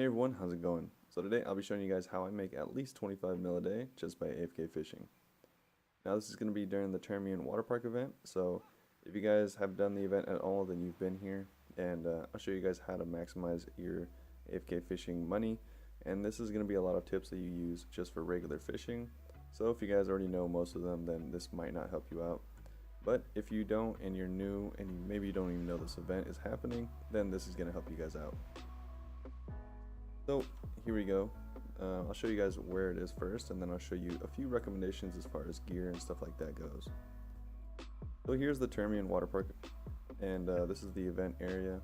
Hey everyone, how's it going? So today I'll be showing you guys how I make at least 25 mil a day just by AFK fishing. Now this is going to be during the Termian Waterpark event, so if you guys have done the event at all, then you've been here, and I'll show you guys how to maximize your AFK fishing money, and this is going to be a lot of tips that you use just for regular fishing, so if you guys already know most of them, then this might not help you out. But if you don't and you're new and maybe you don't even know this event is happening, then this is going to help you guys out. So here we go. I'll show you guys where it is first, and then I'll show you a few recommendations as far as gear and stuff like that goes. So here's the Termian Waterpark, and this is the event area.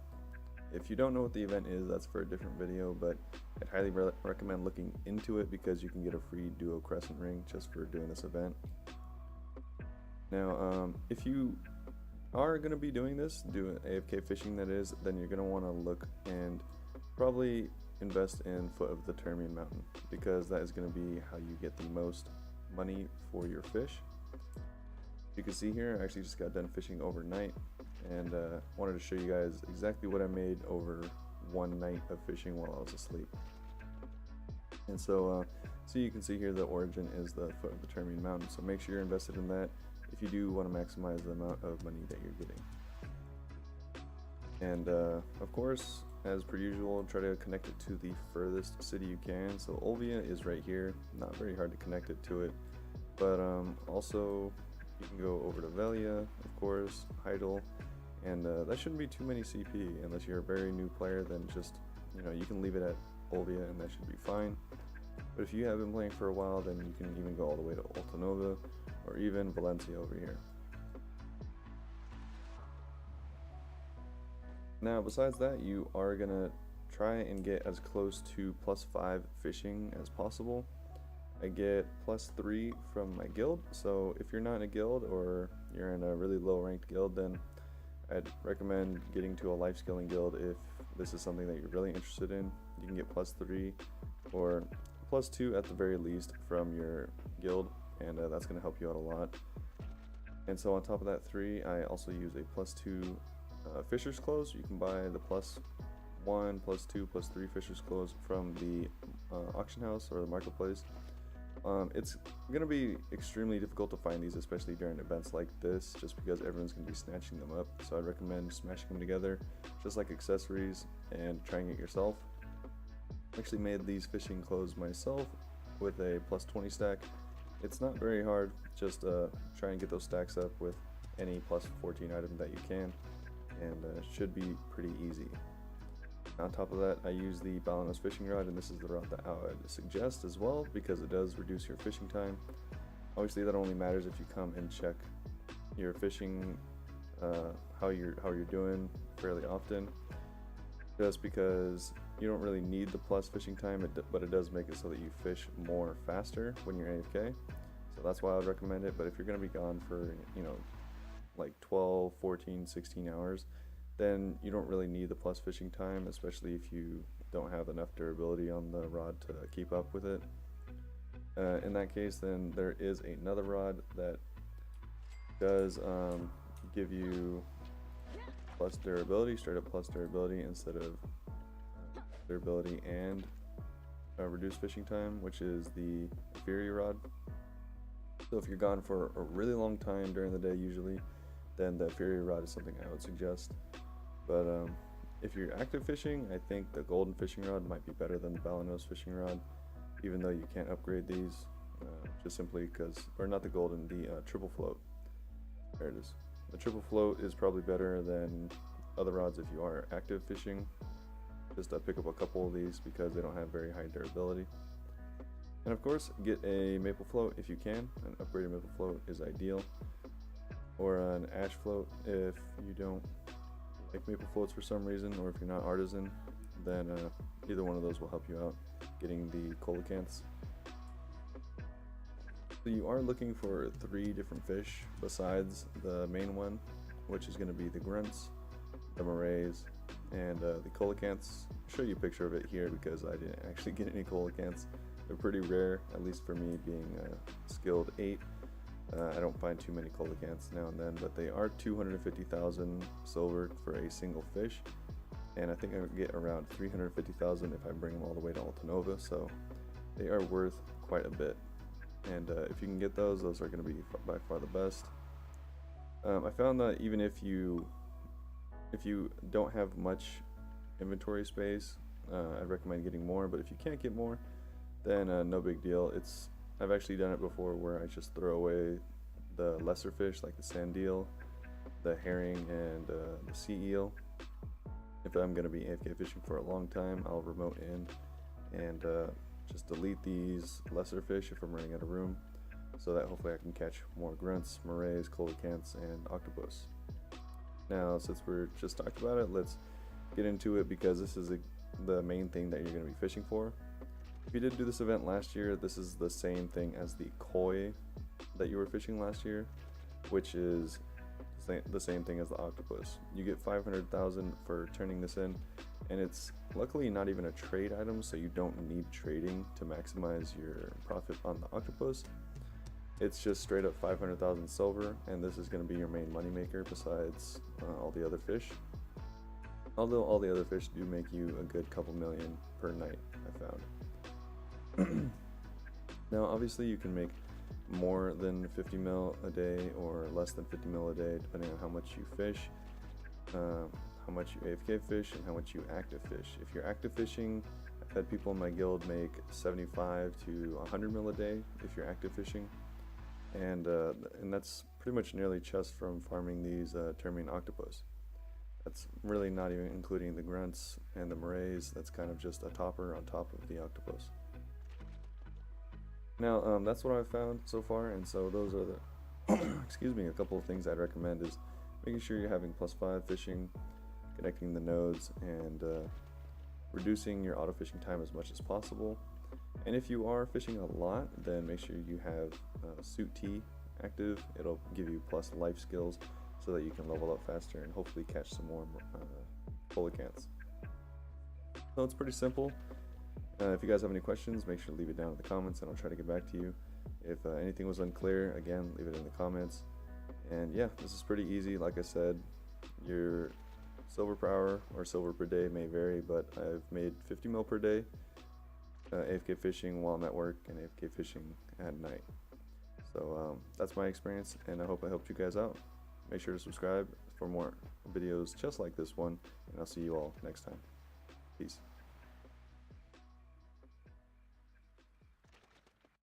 If you don't know what the event is, that's for a different video, but I'd highly recommend looking into it because you can get a free duo crescent ring just for doing this event. Now, if you are going to be doing this, doing AFK fishing that is, then you're going to want to look and probably invest in foot of the Termian mountain, because that is going to be how you get the most money for your fish. You can see here I actually just got done fishing overnight, and wanted to show you guys exactly what I made over one night of fishing while I was asleep. And so you can see here the origin is the foot of the Termian mountain, so make sure you're invested in that if you do want to maximize the amount of money that you're getting. And of course, as per usual, try to connect it to the furthest city you can. So Olvia is right here, not very hard to connect it to it, but also you can go over to Velia, of course, Heidel, and that shouldn't be too many CP unless you're a very new player. Then just, you can leave it at Olvia and that should be fine. But if you have been playing for a while, then you can even go all the way to Altanova or even Valencia over here. Now, besides that, you are going to try and get as close to +5 fishing as possible. I get +3 from my guild, so if you're not in a guild or you're in a really low ranked guild, then I'd recommend getting to a life scaling guild if this is something that you're really interested in. You can get +3 or +2 at the very least from your guild, and that's going to help you out a lot. And so on top of that 3, I also use a +2 fisher's clothes. You can buy the +1, +2, +3 fisher's clothes from the auction house or the marketplace. It's going to be extremely difficult to find these, especially during events like this, just because everyone's going to be snatching them up. So I'd recommend smashing them together, just like accessories, and trying it yourself. I actually made these fishing clothes myself with a +20 stack. It's not very hard, just try and get those stacks up with any +14 item that you can, and should be pretty easy. On top of that, I use the Balanos fishing rod, and this is the rod that I would suggest as well because it does reduce your fishing time. Obviously that only matters if you come and check your fishing, how you're doing fairly often, just because you don't really need the plus fishing time, but it does make it so that you fish more faster when you're AFK, so that's why I would recommend it. But if you're going to be gone for like 12, 14, 16 hours, then you don't really need the plus fishing time, especially if you don't have enough durability on the rod to keep up with it. In that case, then there is another rod that does give you plus durability, straight up plus durability, instead of durability and reduced fishing time, which is the Fury rod. So if you're gone for a really long time during the day usually, then the Fury rod is something I would suggest. But if you're active fishing, I think the golden fishing rod might be better than the Balanos fishing rod, even though you can't upgrade these, just simply because, or not the golden, the triple float. There it is. The triple float is probably better than other rods if you are active fishing. Just pick up a couple of these because they don't have very high durability. And of course, get a maple float if you can. An upgraded maple float is ideal, or an ash float if you don't like maple floats for some reason, or if you're not artisan, then either one of those will help you out getting the coelacanths. So you are looking for 3 different fish besides the main one, which is going to be the grunts, the morays, and the coelacanths. I'll show you a picture of it here because I didn't actually get any coelacanths. They're pretty rare, at least for me being skilled 8. I don't find too many coelacanths now and then, but they are 250,000 silver for a single fish. and I think I would get around 350,000 if I bring them all the way to Alta Nova, so they are worth quite a bit. And if you can get those are going to be by far the best. I found that even if you don't have much inventory space, I'd recommend getting more, but if you can't get more, then no big deal. I've actually done it before where I just throw away the lesser fish like the sand eel, the herring, and the sea eel. If I'm going to be AFK fishing for a long time, I'll remote in and just delete these lesser fish if I'm running out of room, so that hopefully I can catch more grunts, morays, coelacanths, and octopus. Now, since we're just talked about it, let's get into it, because this is the main thing that you're going to be fishing for. If you did do this event last year, this is the same thing as the koi that you were fishing last year, which is the same thing as the octopus. You get 500,000 for turning this in, and it's luckily not even a trade item, so you don't need trading to maximize your profit on the octopus. It's just straight up 500,000 silver, and this is going to be your main moneymaker besides all the other fish. Although all the other fish do make you a good couple million per night, I found. Now obviously you can make more than 50 mil a day or less than 50 mil a day depending on how much you fish, how much you AFK fish, and how much you active fish. If you're active fishing, I've had people in my guild make 75 to 100 mil a day if you're active fishing, and that's pretty much nearly just from farming these Termian octopus. That's really not even including the grunts and the morays. That's kind of just a topper on top of the octopus. Now that's what I've found so far, and so those are the excuse me, a couple of things I'd recommend is making sure you're having +5 fishing, connecting the nodes, and reducing your auto fishing time as much as possible. And if you are fishing a lot, then make sure you have suit T active. It'll give you plus life skills so that you can level up faster and hopefully catch some more coelacanths. So it's pretty simple. If you guys have any questions, make sure to leave it down in the comments and I'll try to get back to you. If anything was unclear, again, leave it in the comments. And yeah, this is pretty easy. Like I said, your silver per hour or silver per day may vary, but I've made 50 mil per day AFK fishing while I'm at work and AFK fishing at night. So that's my experience, and I hope I helped you guys out. Make sure to subscribe for more videos just like this one, and I'll see you all next time. Peace.